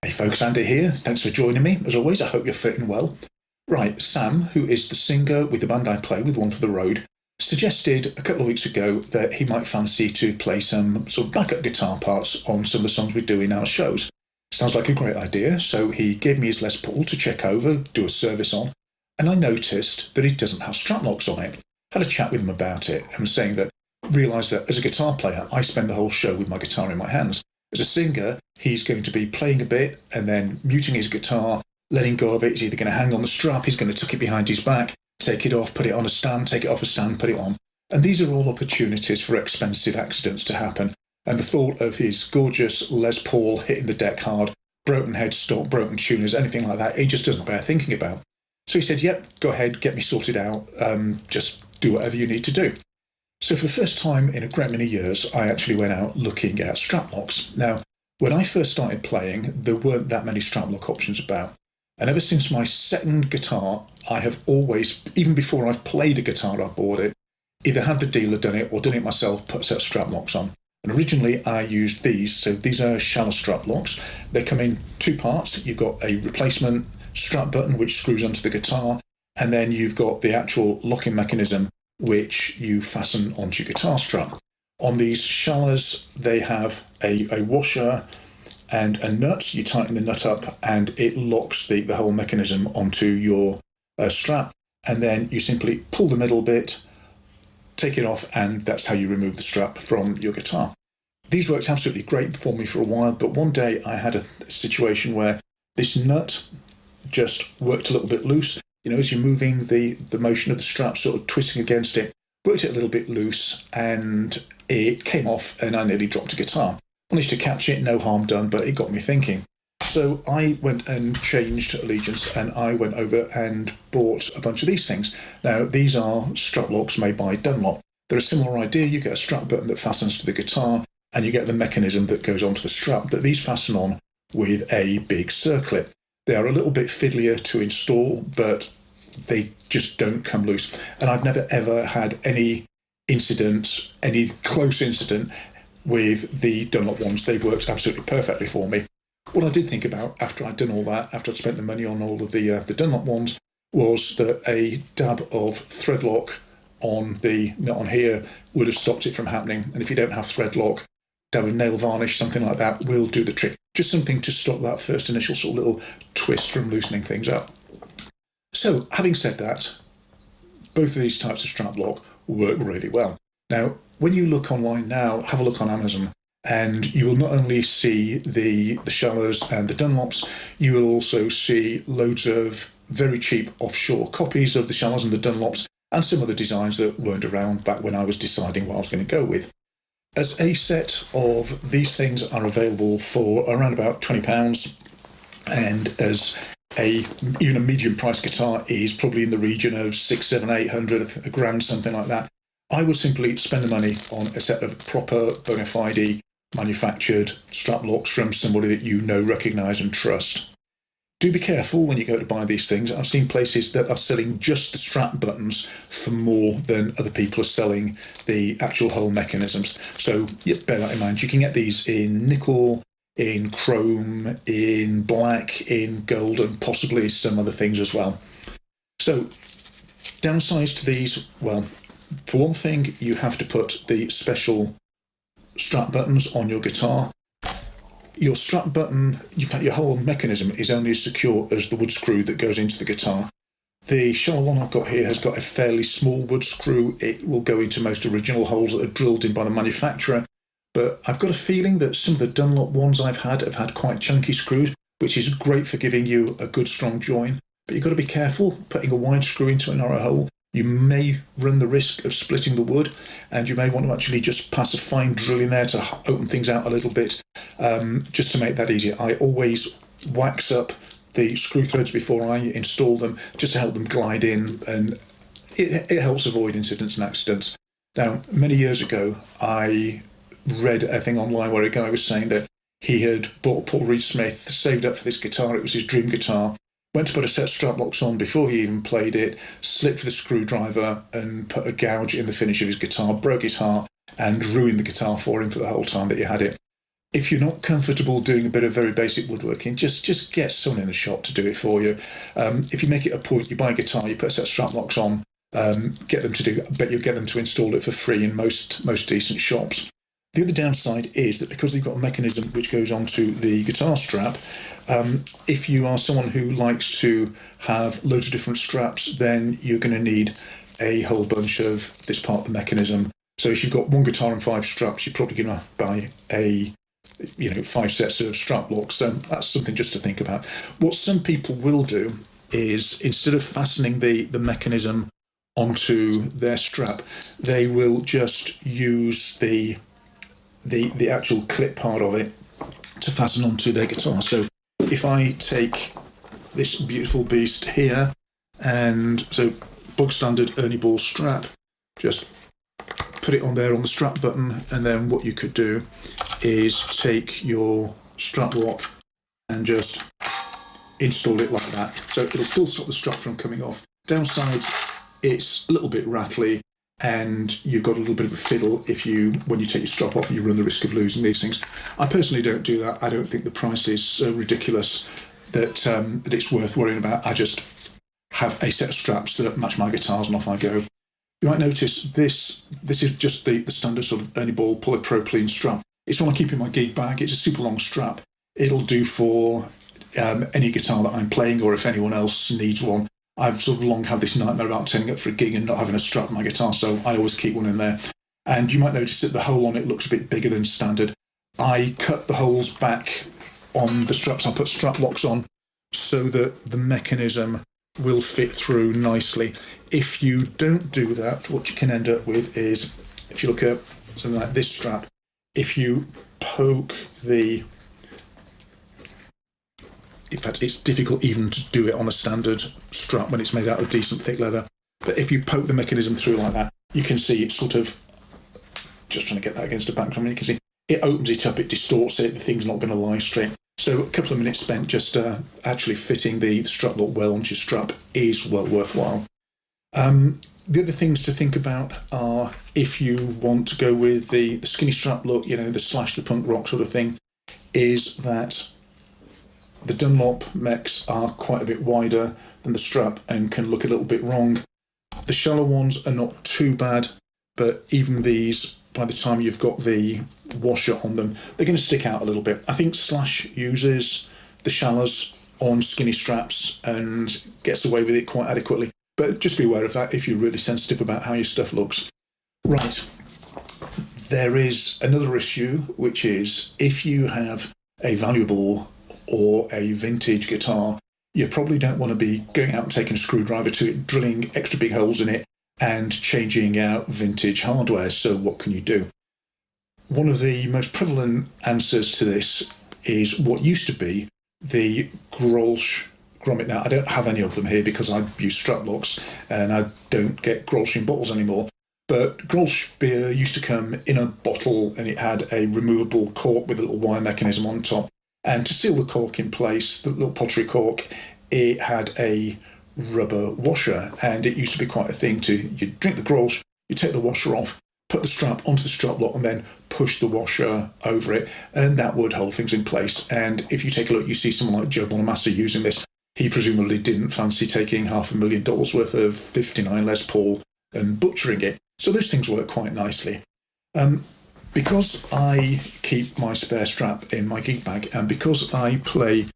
Hey folks, Andy here. Thanks for joining me. As always, I hope you're fitting well. Right, Sam, who is the singer with the band I play with, One for the Road, suggested a couple of weeks ago that he might fancy to play some sort of backup guitar parts on some of the songs we do in our shows. Sounds like a great idea, so he gave me his Les Paul to check over, do a service on, and I noticed that he doesn't have strap locks on it. Had a chat with him about it and was saying that realised that as a guitar player, I spend the whole show with my guitar in my hands. As a singer, he's going to be playing a bit and then muting his guitar, letting go of it. He's either going to hang on the strap, he's going to tuck it behind his back, take it off, put it on a stand, take it off a stand, put it on. And these are all opportunities for expensive accidents to happen. And the thought of his gorgeous Les Paul hitting the deck hard, broken headstock, broken tuners, anything like that, he just doesn't bear thinking about. So he said, yep, go ahead, get me sorted out, just do whatever you need to do. So for the first time in a great many years, I actually went out looking at strap locks. Now, when I first started playing, there weren't that many strap lock options about. And ever since my second guitar, I have always, even before I've played a guitar, I bought it, either had the dealer done it or done it myself, put a set of strap locks on. And originally I used these, so these are shallow strap locks. They come in two parts. You've got a replacement strap button which screws onto the guitar, and then you've got the actual locking mechanism which you fasten onto your guitar strap. On these shallows, they have a washer and a nut. You tighten the nut up and it locks the whole mechanism onto your strap. And then you simply pull the middle bit, take it off, and that's how you remove the strap from your guitar. These worked absolutely great for me for a while, but one day I had a situation where this nut just worked a little bit loose. You know, as you're moving the motion of the strap, sort of twisting against it, worked it a little bit loose, and it came off, and I nearly dropped a guitar. Managed to catch it, no harm done, but it got me thinking. So I went and changed allegiance, and I went over and bought a bunch of these things. Now, these are strap locks made by Dunlop. They're a similar idea. You get a strap button that fastens to the guitar, and you get the mechanism that goes onto the strap, but these fasten on with a big circlip. They are a little bit fiddlier to install, but they just don't come loose. And I've never ever had any incident, any close incident with the Dunlop ones. They've worked absolutely perfectly for me. What I did think about after I'd done all that, after I'd spent the money on all of the Dunlop ones, was that a dab of thread lock on the nut on here would have stopped it from happening. And if you don't have thread lock, dab of nail varnish, something like that, will do the trick. Just something to stop that first initial sort of little twist from loosening things up. So, having said that, both of these types of strap lock work really well. Now, when you look online now, have a look on Amazon, and you will not only see the shallows and the Dunlops, you will also see loads of very cheap offshore copies of the shallows and the Dunlops, and some other designs that weren't around back when I was deciding what I was going to go with. As a set of these things are available for around about £20, and as even a medium price guitar is probably in the region of 600, 700, 800, a grand, something like that, I would simply spend the money on a set of proper bona fide manufactured strap locks from somebody that you know, recognise and trust. Do be careful when you go to buy these things. I've seen places that are selling just the strap buttons for more than other people are selling the actual whole mechanisms. So yeah, bear that in mind. You can get these in nickel, in chrome, in black, in gold, and possibly some other things as well. So, downsides to these, well, for one thing, you have to put the special strap buttons on your guitar. Your strap button, in fact, your whole mechanism is only as secure as the wood screw that goes into the guitar. The shallow one I've got here has got a fairly small wood screw. It will go into most original holes that are drilled in by the manufacturer. But I've got a feeling that some of the Dunlop ones I've had quite chunky screws, which is great for giving you a good strong join. But you've got to be careful putting a wide screw into a narrow hole. You may run the risk of splitting the wood, and you may want to actually just pass a fine drill in there to open things out a little bit, just to make that easier. I always wax up the screw threads before I install them, just to help them glide in, and it helps avoid incidents and accidents. Now, many years ago, I read a thing online where a guy was saying that he had bought Paul Reed Smith, saved up for this guitar, it was his dream guitar, went to put a set of strap locks on before he even played it, slipped with a screwdriver and put a gouge in the finish of his guitar, broke his heart, and ruined the guitar for him for the whole time that he had it. If you're not comfortable doing a bit of very basic woodworking, just get someone in the shop to do it for you. If you make it a point, you buy a guitar, you put a set of strap locks on, get them to do. I bet you'll get them to install it for free in most decent shops. The other downside is that because you've got a mechanism which goes onto the guitar strap, if you are someone who likes to have loads of different straps, then you're going to need a whole bunch of this part of the mechanism. So if you've got one guitar and 5 straps, you're probably going to have to buy 5 sets of strap locks. So that's something just to think about. What some people will do is, instead of fastening the mechanism onto their strap, they will just use the actual clip part of it to fasten onto their guitar. So if I take this beautiful beast here, and so bog standard Ernie Ball strap, just put it on there on the strap button, and then what you could do is take your strap lock and just install it like that. So it'll still stop the strap from coming off. Downside, it's a little bit rattly, and you've got a little bit of a fiddle when you take your strap off, you run the risk of losing these things. I personally don't do that. I don't think the price is so ridiculous that it's worth worrying about. I just have a set of straps that match my guitars, and off I go. You might notice this is just the standard sort of Ernie Ball polypropylene strap. It's one I keep in my gig bag. It's a super long strap. It'll do for any guitar that I'm playing, or if anyone else needs one. I've sort of long had this nightmare about turning up for a gig and not having a strap on my guitar, so I always keep one in there. And you might notice that the hole on it looks a bit bigger than standard. I cut the holes back on the straps. I put strap locks on so that the mechanism will fit through nicely. If you don't do that, what you can end up with is, if you look at something like this strap, if you poke in fact, it's difficult even to do it on a standard strap when it's made out of decent thick leather. But if you poke the mechanism through like that, you can see it's sort of, just trying to get that against a background, you can see it opens it up, it distorts it, the thing's not going to lie straight. So a couple of minutes spent just actually fitting the strap lock well onto your strap is well worthwhile. The other things to think about are, if you want to go with the skinny strap look, the slash, the punk rock sort of thing, is that the Dunlop mechs are quite a bit wider than the strap and can look a little bit wrong. The shallow ones are not too bad, but even these, by the time you've got the washer on them, they're going to stick out a little bit. I think Slash uses the shallows on skinny straps and gets away with it quite adequately. But just be aware of that if you're really sensitive about how your stuff looks. Right, there is another issue, which is if you have a valuable or a vintage guitar, you probably don't want to be going out and taking a screwdriver to it, drilling extra big holes in it, and changing out vintage hardware. So what can you do? One of the most prevalent answers to this is what used to be the Grolsch grommet. Now, I don't have any of them here because I use strap locks and I don't get Grolsch in bottles anymore. But Grolsch beer used to come in a bottle, and it had a removable cork with a little wire mechanism on top. And to seal the cork in place, the little pottery cork, it had a rubber washer, and it used to be quite a thing you drink the Grolsch, you take the washer off, put the strap onto the strap lock, and then push the washer over it, and that would hold things in place. And if you take a look, you see someone like Joe Bonamassa using this. He presumably didn't fancy taking $500,000 worth of 59 Les Paul and butchering it. So those things work quite nicely. Because I keep my spare strap in my gig bag, and because I play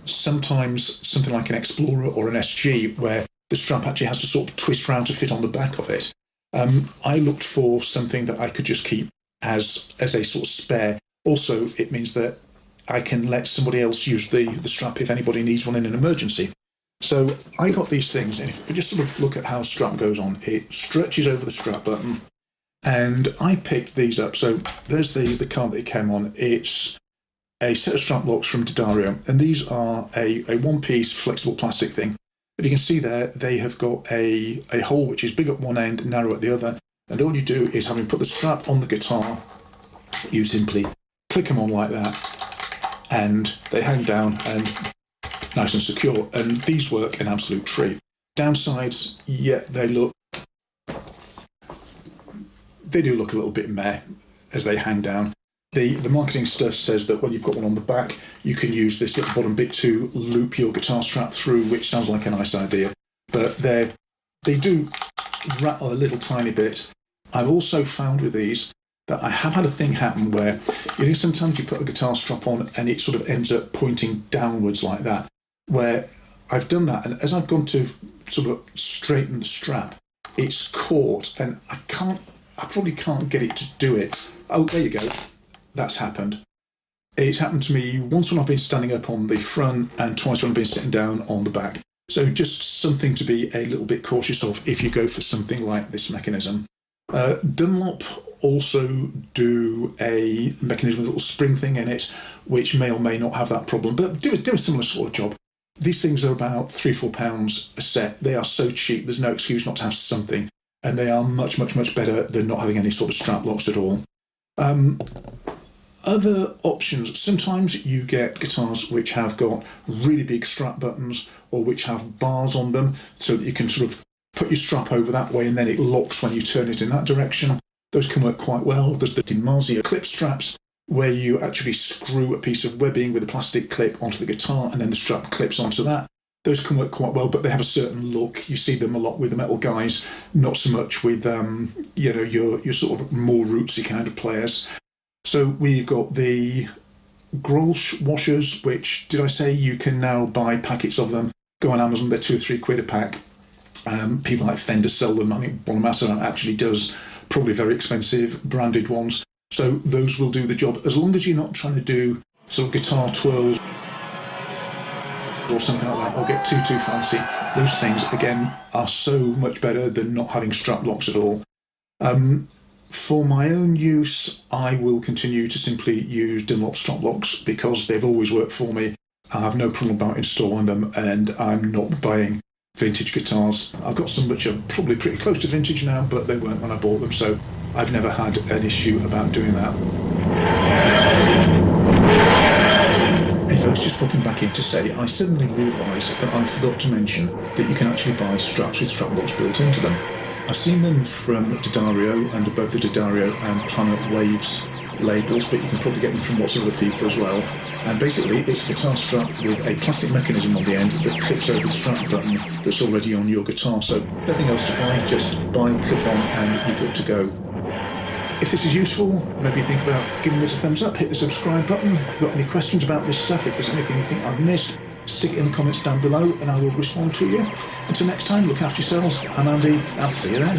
sometimes something like an Explorer or an SG, where the strap actually has to sort of twist round to fit on the back of it, I looked for something that I could just keep as a sort of spare. Also, it means that I can let somebody else use the strap if anybody needs one in an emergency. So I got these things, and if we just sort of look at how a strap goes on, it stretches over the strap button, and I picked these up. So there's the card that it came on. It's a set of strap locks from Didario, and these are a one-piece flexible plastic thing. If you can see there, they have got a hole which is big at one end, narrow at the other, and all you do is, having put the strap on the guitar, you simply click them on like that, and they hang down and nice and secure, and these work an absolute treat. Downsides, yeah, they do look a little bit meh as they hang down. The marketing stuff says that when you've got one on the back, you can use this little bottom bit to loop your guitar strap through, which sounds like a nice idea. But they do rattle a little tiny bit. I've also found with these that I have had a thing happen where, you know, sometimes you put a guitar strap on and it sort of ends up pointing downwards like that, where I've done that, and as I've gone to sort of straighten the strap, it's caught, and I probably can't get it to do it. Oh, there you go. That's happened. It's happened to me once when I've been standing up on the front and twice when I've been sitting down on the back. So just something to be a little bit cautious of if you go for something like this mechanism. Dunlop also do a mechanism with a little spring thing in it, which may or may not have that problem, but do a similar sort of job. These things are about £3-4 a set. They are so cheap, there's no excuse not to have something, and they are much, much, much better than not having any sort of strap locks at all. Other options, sometimes you get guitars which have got really big strap buttons or which have bars on them so that you can sort of put your strap over that way and then it locks when you turn it in that direction. Those can work quite well. There's the DiMarzio clip straps where you actually screw a piece of webbing with a plastic clip onto the guitar and then the strap clips onto that. Those can work quite well, but they have a certain look. You see them a lot with the metal guys, not so much with your sort of more rootsy kind of players. So we've got the Grolsch washers, which, did I say you can now buy packets of them? Go on Amazon, they're £2 or £3 a pack. People like Fender sell them. I think Bonamassa actually does probably very expensive branded ones. So those will do the job, as long as you're not trying to do sort of guitar twirls or something like that, or get too fancy. Those things, again, are so much better than not having strap locks at all. For my own use, I will continue to simply use Dunlop strap locks because they've always worked for me. I have no problem about installing them, and I'm not buying vintage guitars. I've got some which are probably pretty close to vintage now, but they weren't when I bought them, so I've never had an issue about doing that. Hey folks, just popping back in to say, I suddenly realised that I forgot to mention that you can actually buy straps with strap locks built into them. I've seen them from D'Addario under both the D'Addario and Planet Waves labels, but you can probably get them from lots of other people as well. And basically, it's a guitar strap with a plastic mechanism on the end that clips over the strap button that's already on your guitar. So nothing else to buy, just buy, clip on, and you're good to go. If this is useful, maybe think about giving it a thumbs up, hit the subscribe button. If you've got any questions about this stuff, if there's anything you think I've missed, stick it in the comments down below and I will respond to you. Until next time, look after yourselves. I'm Andy. I'll see you then.